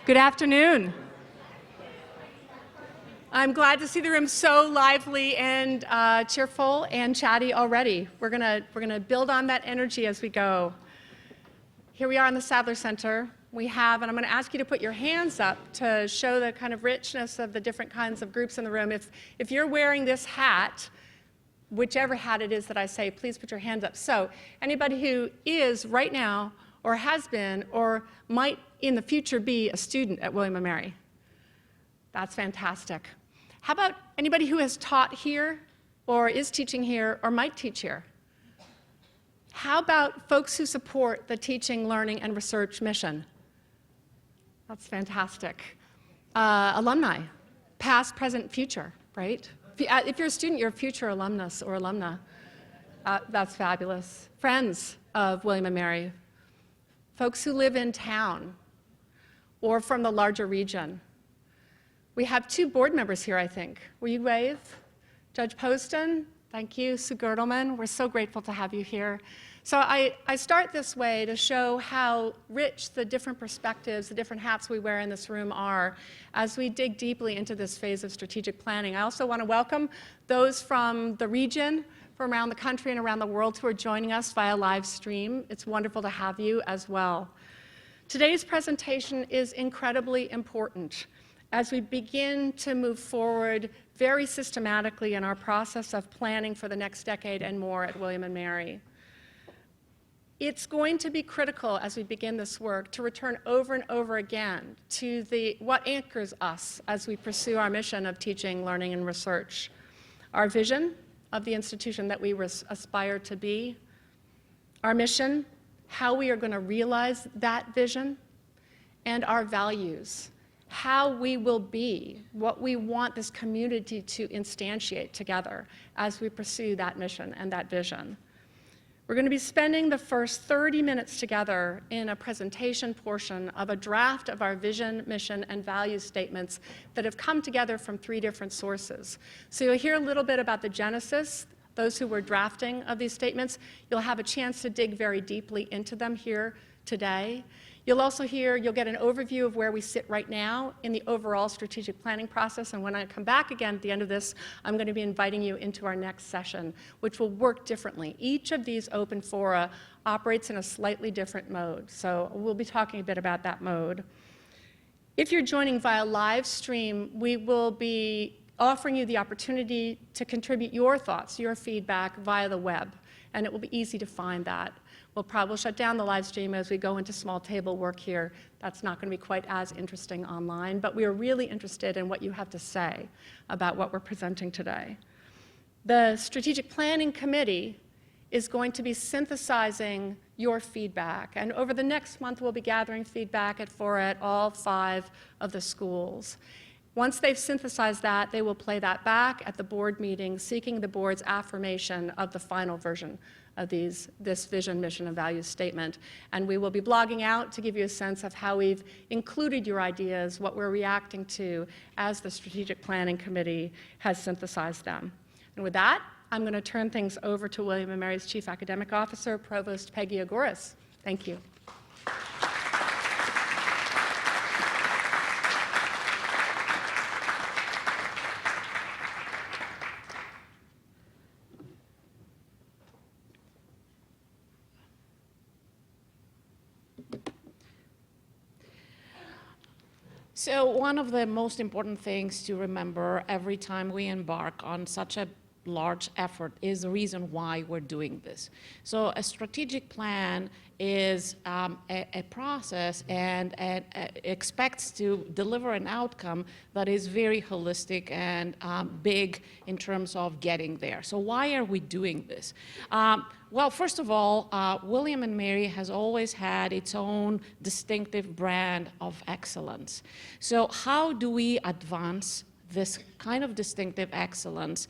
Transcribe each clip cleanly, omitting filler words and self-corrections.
Good afternoon. I'm glad to see the room so lively and cheerful and chatty already. We're gonna build on that energy as we go. Here we are in the Sadler Center. We have, and I'm gonna ask you to put your hands up to show the kind of richness of the different kinds of groups in the room. If you're wearing this hat, whichever hat it is that I say, please put your hands up. So anybody who is right now or has been or might in the future be a student at William & Mary. That's fantastic. How about anybody who has taught here or is teaching here or might teach here? How about folks who support the teaching, learning, and research mission? That's fantastic. Alumni, past, present, future, right? If you're a student, you're a future alumnus or alumna. That's fabulous. Friends of William & Mary, folks who live in town or from the larger region. We have two board members here, I think. Will you wave? Judge Poston, thank you. Sue Gertelman, we're so grateful to have you here. So I start this way to show how rich the different perspectives, the different hats we wear in this room are as we dig deeply into this phase of strategic planning. I also want to welcome those from the region, from around the country and around the world who are joining us via live stream. It's wonderful to have you as well. Today's presentation is incredibly important as we begin to move forward very systematically in our process of planning for the next decade and more at William & Mary. It's going to be critical as we begin this work to return over and over again to what anchors us as we pursue our mission of teaching, learning, and research. Our vision of the institution that we aspire to be, our mission, how we are going to realize that vision, and our values, how we will be, what we want this community to instantiate together as we pursue that mission and that vision. We're going to be spending the first 30 minutes together in a presentation portion of a draft of our vision, mission, and value statements that have come together from 3 different sources. So you'll hear a little bit about the genesis, those who were drafting of these statements. You'll have a chance to dig very deeply into them here today. You'll also you'll get an overview of where we sit right now in the overall strategic planning process. And when I come back again at the end of this, I'm going to be inviting you into our next session, which will work differently. Each of these open fora operates in a slightly different mode. So we'll be talking a bit about that mode. If you're joining via live stream, we will be offering you the opportunity to contribute your thoughts, your feedback via the web. And it will be easy to find that. We'll shut down the live stream as we go into small table work here. That's not going to be quite as interesting online, but we are really interested in what you have to say about what we're presenting today. The Strategic Planning Committee is going to be synthesizing your feedback, and over the next month we'll be gathering feedback at all 5 of the schools. Once they've synthesized that, they will play that back at the board meeting, seeking the board's affirmation of the final version of this vision, mission, and values statement. And we will be blogging out to give you a sense of how we've included your ideas, what we're reacting to as the Strategic Planning Committee has synthesized them. And with that, I'm going to turn things over to William & Mary's Chief Academic Officer, Provost Peggy Agouris. Thank you. So one of the most important things to remember every time we embark on such a large effort is the reason why we're doing this. So a strategic plan is a process and expects to deliver an outcome that is very holistic and big in terms of getting there. So why are we doing this? Well, first of all, William & Mary has always had its own distinctive brand of excellence. So how do we advance this kind of distinctive excellence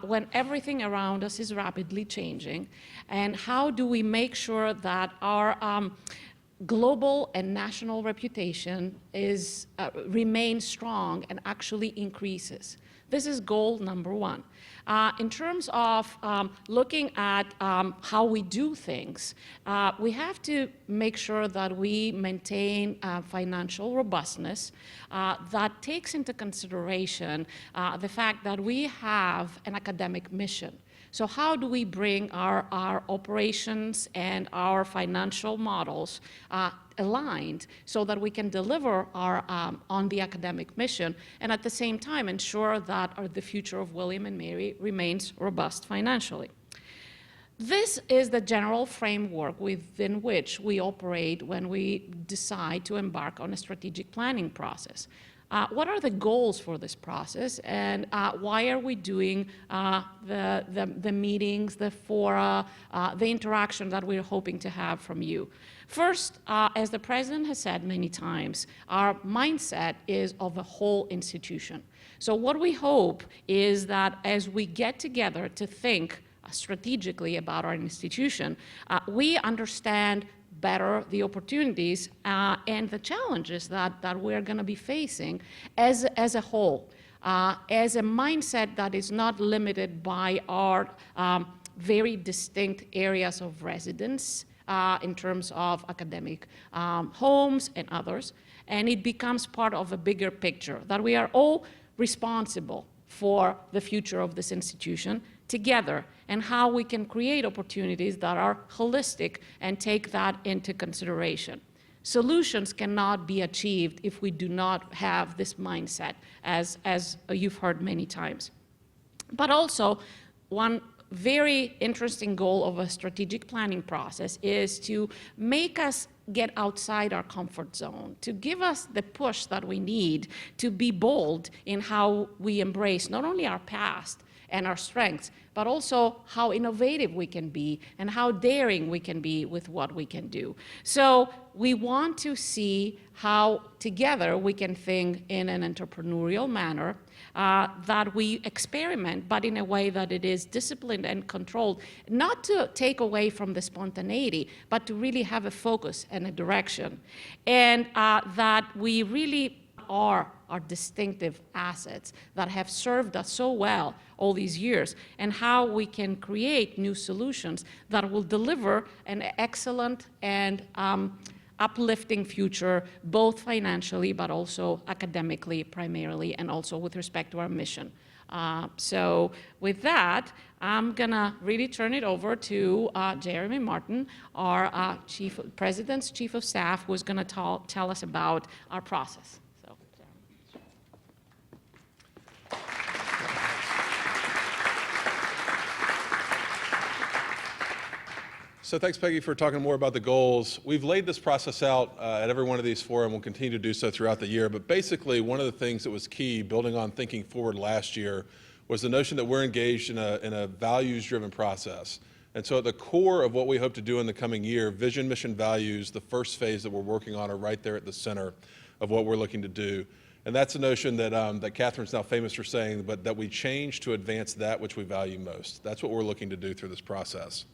when everything around us is rapidly changing? And how do we make sure that our global and national reputation remains strong and actually increases. This is goal number one. In terms of looking at how we do things, we have to make sure that we maintain financial robustness that takes into consideration the fact that we have an academic mission. So how do we bring our operations and our financial models aligned so that we can deliver on the academic mission and at the same time ensure that the future of William and Mary remains robust financially? This is the general framework within which we operate when we decide to embark on a strategic planning process. What are the goals for this process, and why are we doing the meetings, the fora, the interaction that we're hoping to have from you? First, as the President has said many times, our mindset is of a whole institution. So what we hope is that as we get together to think strategically about our institution, we understand better the opportunities and the challenges that we're going to be facing as a whole, as a mindset that is not limited by our very distinct areas of residence in terms of academic homes and others, and it becomes part of a bigger picture, that we are all responsible for the future of this institution together, and how we can create opportunities that are holistic and take that into consideration. Solutions cannot be achieved if we do not have this mindset, as you've heard many times. But also, one very interesting goal of a strategic planning process is to make us get outside our comfort zone, to give us the push that we need to be bold in how we embrace not only our past and our strengths, but also how innovative we can be and how daring we can be with what we can do. So we want to see how together we can think in an entrepreneurial manner, that we experiment, but in a way that it is disciplined and controlled, not to take away from the spontaneity, but to really have a focus and a direction. And that we really are our distinctive assets that have served us so well all these years, and how we can create new solutions that will deliver an excellent and uplifting future, both financially but also academically primarily, and also with respect to our mission. So with that, I'm gonna really turn it over to Jeremy Martin, our President's Chief of Staff, who's gonna tell us about our process. So thanks, Peggy, for talking more about the goals. We've laid this process out at every one of these forums, and we'll continue to do so throughout the year. But basically, one of the things that was key, building on thinking forward last year, was the notion that we're engaged in a values-driven process. And so at the core of what we hope to do in the coming year, vision, mission, values, the first phase that we're working on are right there at the center of what we're looking to do. And that's a notion that, that Katherine's now famous for saying, but that we change to advance that which we value most. That's what we're looking to do through this process.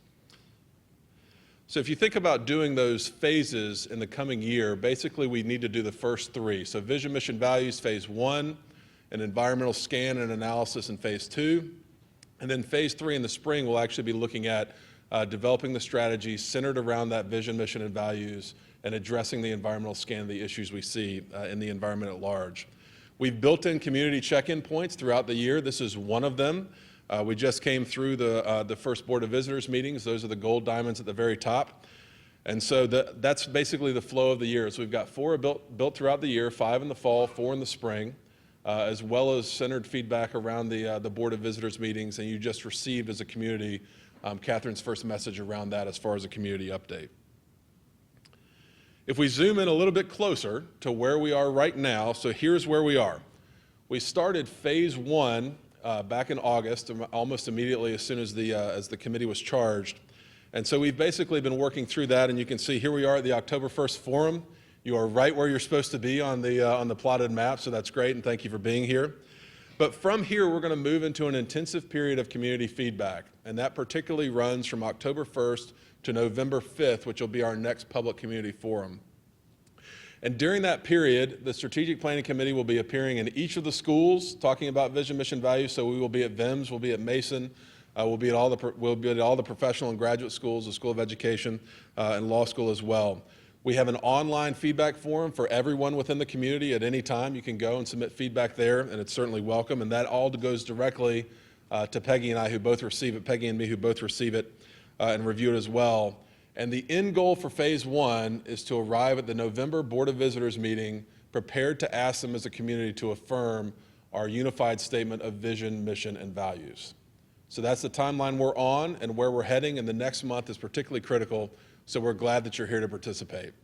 So if you think about doing those phases in the coming year, basically we need to do the first three. So vision, mission, values, phase 1, an environmental scan and analysis in phase 2. And then phase 3 in the spring, we'll actually be looking at developing the strategy centered around that vision, mission, and values, and addressing the environmental scan of the issues we see in the environment at large. We've built in community check-in points throughout the year. This is one of them. We just came through the first Board of Visitors meetings. Those are the gold diamonds at the very top. And so that's basically the flow of the year. So we've got 4 built throughout the year, 5 in the fall, 4 in the spring, as well as centered feedback around the Board of Visitors meetings. And you just received as a community Katherine's first message around that as far as a community update. If we zoom in a little bit closer to where we are right now, so here's where we are. We started phase 1 back in August, almost immediately as soon as the committee was charged. And so we've basically been working through that, and you can see here we are at the October 1st forum. You are right where you're supposed to be on the plotted map, so that's great, and thank you for being here. But from here, we're going to move into an intensive period of community feedback, and that particularly runs from October 1st to November 5th, which will be our next public community forum. And during that period, the Strategic Planning Committee will be appearing in each of the schools talking about vision, mission, values. So we will be at VIMS, we'll be at Mason, we'll be at all the professional and graduate schools, the School of Education, and law school as well. We have an online feedback forum for everyone within the community at any time. You can go and submit feedback there, and it's certainly welcome. And that all goes directly to Peggy and I, who both receive it, Peggy and me, who both receive it and review it as well. And the end goal for phase one is to arrive at the November Board of Visitors meeting prepared to ask them as a community to affirm our unified statement of vision, mission, and values. So that's the timeline we're on, and where we're heading in the next month is particularly critical, so we're glad that you're here to participate.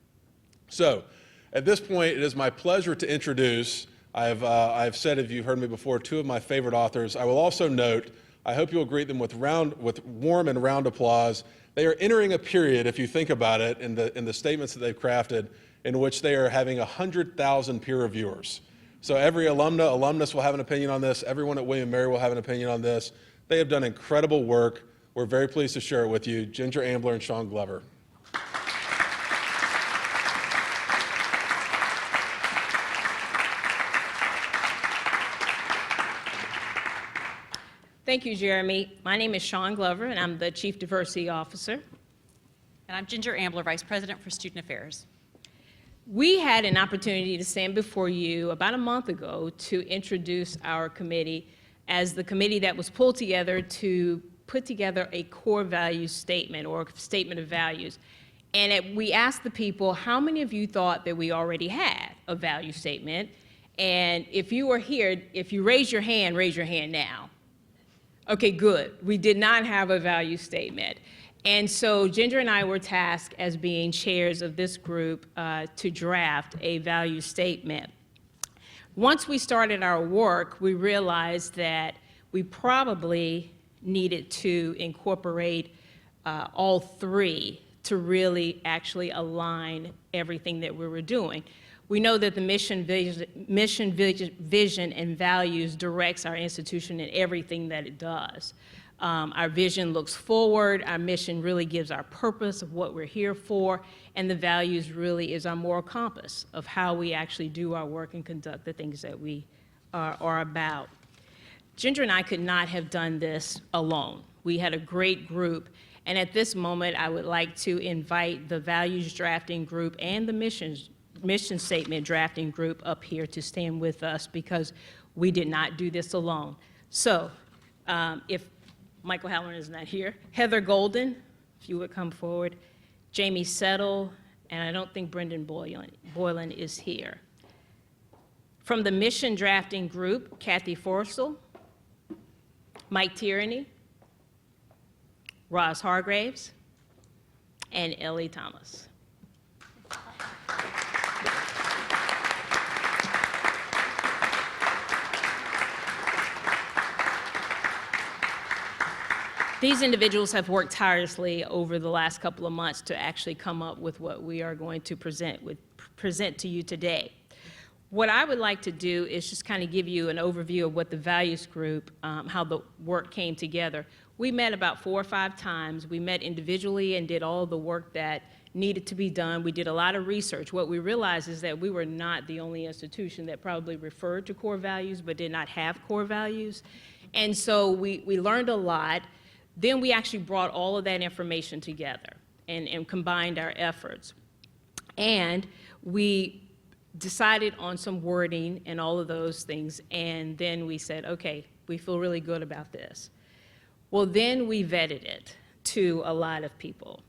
So at this point, it is my pleasure to introduce, I've said, if you've heard me before, two of my favorite authors. I will also note, I hope you'll greet them with warm and round applause. They are entering a period, if you think about it, in the statements that they've crafted, in which they are having 100,000 peer reviewers. So every alumnus will have an opinion on this. Everyone at William & Mary will have an opinion on this. They have done incredible work. We're very pleased to share it with you. Ginger Ambler and Sean Glover. Thank you, Jeremy. My name is Sean Glover, and I'm the Chief Diversity Officer. And I'm Ginger Ambler, Vice President for Student Affairs. We had an opportunity to stand before you about a month ago to introduce our committee as the committee that was pulled together to put together a core values statement or statement of values. And we asked the people, how many of you thought that we already had a value statement? And if you were here, if you raise your hand now. Okay, good. We did not have a value statement. And so Ginger and I were tasked as being chairs of this group to draft a value statement. Once we started our work, we realized that we probably needed to incorporate all three to really actually align everything that we were doing. We know that the mission, vision, and values directs our institution in everything that it does. Our vision looks forward, our mission really gives our purpose of what we're here for, and the values really is our moral compass of how we actually do our work and conduct the things that we are about. Ginger and I could not have done this alone. We had a great group, and at this moment I would like to invite the values drafting group and the mission statement drafting group up here to stand with us because we did not do this alone. So if Michael Halloran is not here, Heather Golden, if you would come forward, Jamie Settle, and I don't think Brendan Boylan is here. From the mission drafting group, Kathy Forstall, Mike Tierney, Roz Hargraves, and Ellie Thomas. These individuals have worked tirelessly over the last couple of months to actually come up with what we are going to present to you today. What I would like to do is just kind of give you an overview of what the values group, how the work came together. We met about 4 or 5 times. We met individually and did all the work that needed to be done. We did a lot of research. What we realized is that we were not the only institution that probably referred to core values but did not have core values. And so we learned a lot. Then we actually brought all of that information together and combined our efforts. And we decided on some wording and all of those things, and then we said, okay, we feel really good about this. Well, then we vetted it to a lot of people.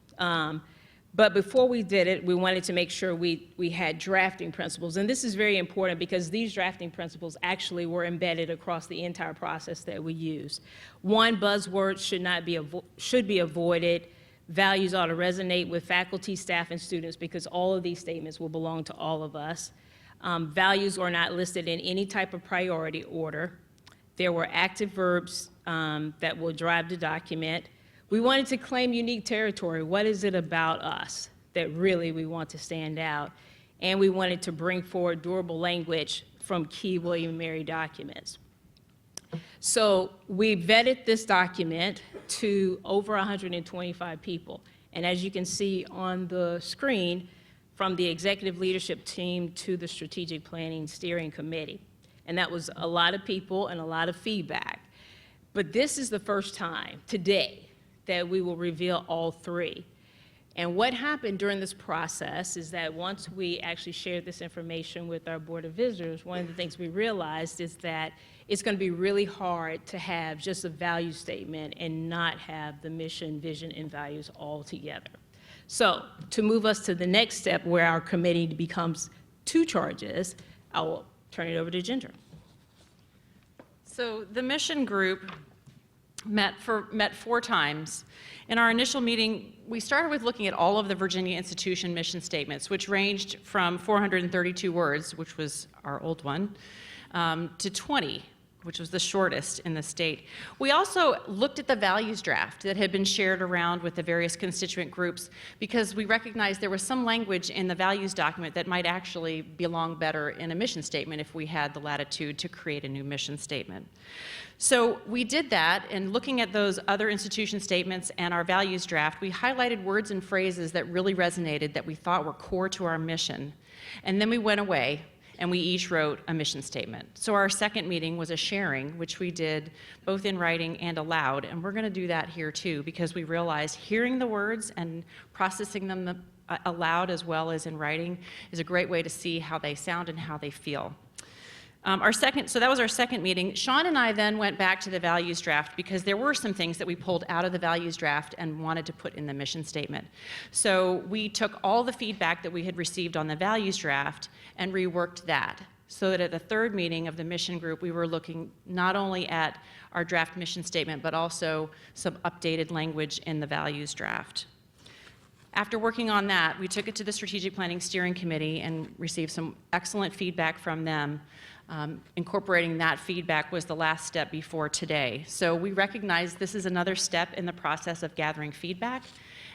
But before we did it, we wanted to make sure we had drafting principles. And this is very important because these drafting principles actually were embedded across the entire process that we use. One, buzzword should be avoided. Values ought to resonate with faculty, staff, and students because all of these statements will belong to all of us. Values are not listed in any type of priority order. There were active verbs that will drive the document. We wanted to claim unique territory. What is it about us that really we want to stand out? And we wanted to bring forward durable language from key William & Mary documents. So we vetted this document to over 125 people. And as you can see on the screen, from the executive leadership team to the strategic planning steering committee. And that was a lot of people and a lot of feedback. But this is the first time today that we will reveal all three. And what happened during this process is that once we actually shared this information with our Board of Visitors, one of the things we realized is that it's going to be really hard to have just a value statement and not have the mission, vision, and values all together. So to move us to the next step where our committee becomes two charges, I will turn it over to Ginger. So the mission group met 4 times. In our initial meeting, we started with looking at all of the Virginia institution mission statements, which ranged from 432 words, which was our old one, to 20, which was the shortest in the state. We also looked at the values draft that had been shared around with the various constituent groups because we recognized there was some language in the values document that might actually belong better in a mission statement if we had the latitude to create a new mission statement. So we did that, and looking at those other institution statements and our values draft, we highlighted words and phrases that really resonated that we thought were core to our mission. And then we went away and we each wrote a mission statement. So our second meeting was a sharing, which we did both in writing and aloud, and we're gonna do that here too, because we realized hearing the words and processing them aloud as well as in writing is a great way to see how they sound and how they feel. So that was our second meeting. Sean and I then went back to the values draft because there were some things that we pulled out of the values draft and wanted to put in the mission statement. So we took all the feedback that we had received on the values draft and reworked that, so that at the third meeting of the mission group, we were looking not only at our draft mission statement, but also some updated language in the values draft. After working on that, we took it to the Strategic Planning Steering Committee and received some excellent feedback from them. Incorporating that feedback was the last step before today. So we recognize this is another step in the process of gathering feedback,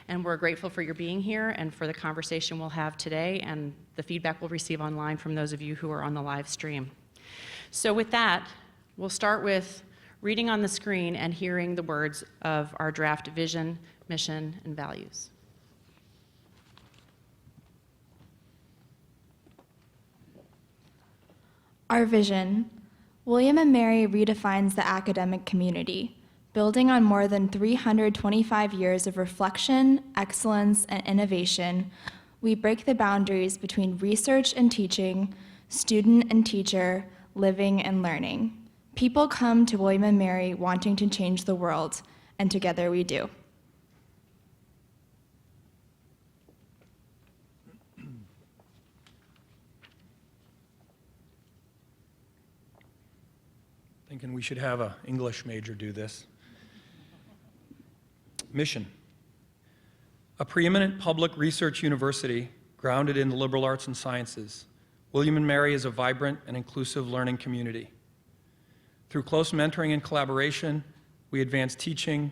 and we're grateful for your being here and for the conversation we'll have today and the feedback we'll receive online from those of you who are on the live stream. So with that, we'll start with reading on the screen and hearing the words of our draft vision, mission, and values. Our vision. William and Mary redefines the academic community, building on more than 325 years of reflection, excellence, and innovation. We break the boundaries between research and teaching, student and teacher, living and learning. People come to William and Mary wanting to change the world, and together we do. Thinking we should have an English major do this. Mission. A preeminent public research university grounded in the liberal arts and sciences, William and Mary is a vibrant and inclusive learning community. Through close mentoring and collaboration, we advance teaching,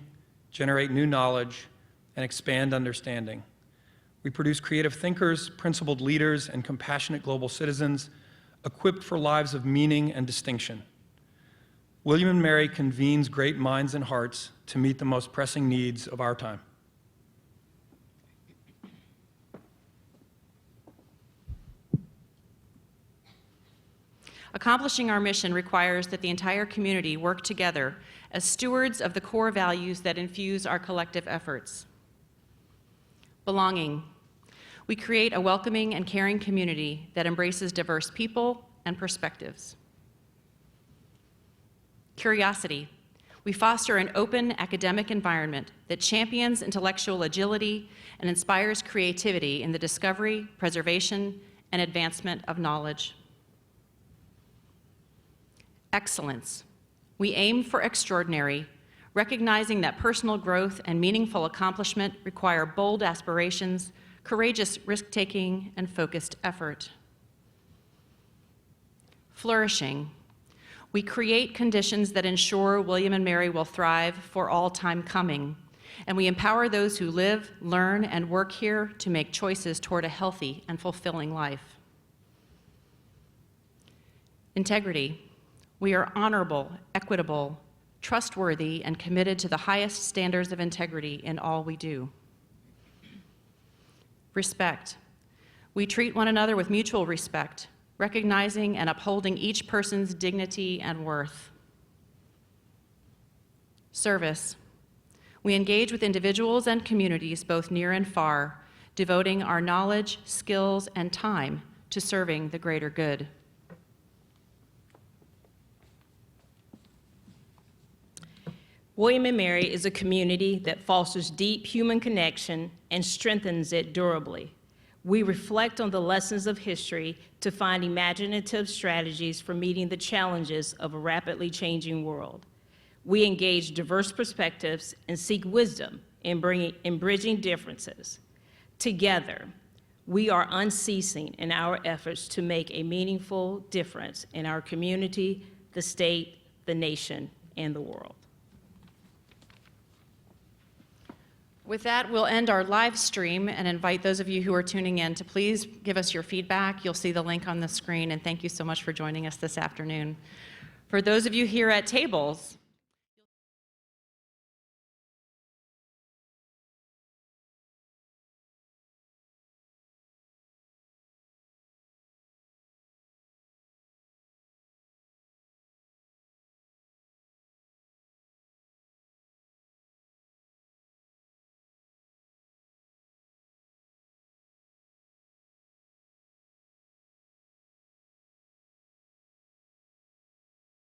generate new knowledge, and expand understanding. We produce creative thinkers, principled leaders, and compassionate global citizens equipped for lives of meaning and distinction. William and Mary convenes great minds and hearts to meet the most pressing needs of our time. Accomplishing our mission requires that the entire community work together as stewards of the core values that infuse our collective efforts. Belonging. We create a welcoming and caring community that embraces diverse people and perspectives. Curiosity. We foster an open academic environment that champions intellectual agility and inspires creativity in the discovery, preservation, and advancement of knowledge. Excellence. We aim for extraordinary, recognizing that personal growth and meaningful accomplishment require bold aspirations, courageous risk-taking, and focused effort. Flourishing. We create conditions that ensure William and Mary will thrive for all time coming, and we empower those who live, learn, and work here to make choices toward a healthy and fulfilling life. Integrity. We are honorable, equitable, trustworthy, and committed to the highest standards of integrity in all we do. Respect. We treat one another with mutual respect, recognizing and upholding each person's dignity and worth. Service. We engage with individuals and communities both near and far, devoting our knowledge, skills, and time to serving the greater good. William & Mary is a community that fosters deep human connection and strengthens it durably. We reflect on the lessons of history to find imaginative strategies for meeting the challenges of a rapidly changing world. We engage diverse perspectives and seek wisdom in bridging differences. Together, we are unceasing in our efforts to make a meaningful difference in our community, the state, the nation, and the world. With that, we'll end our live stream and invite those of you who are tuning in to please give us your feedback. You'll see the link on the screen, and thank you so much for joining us this afternoon. For those of you here at tables,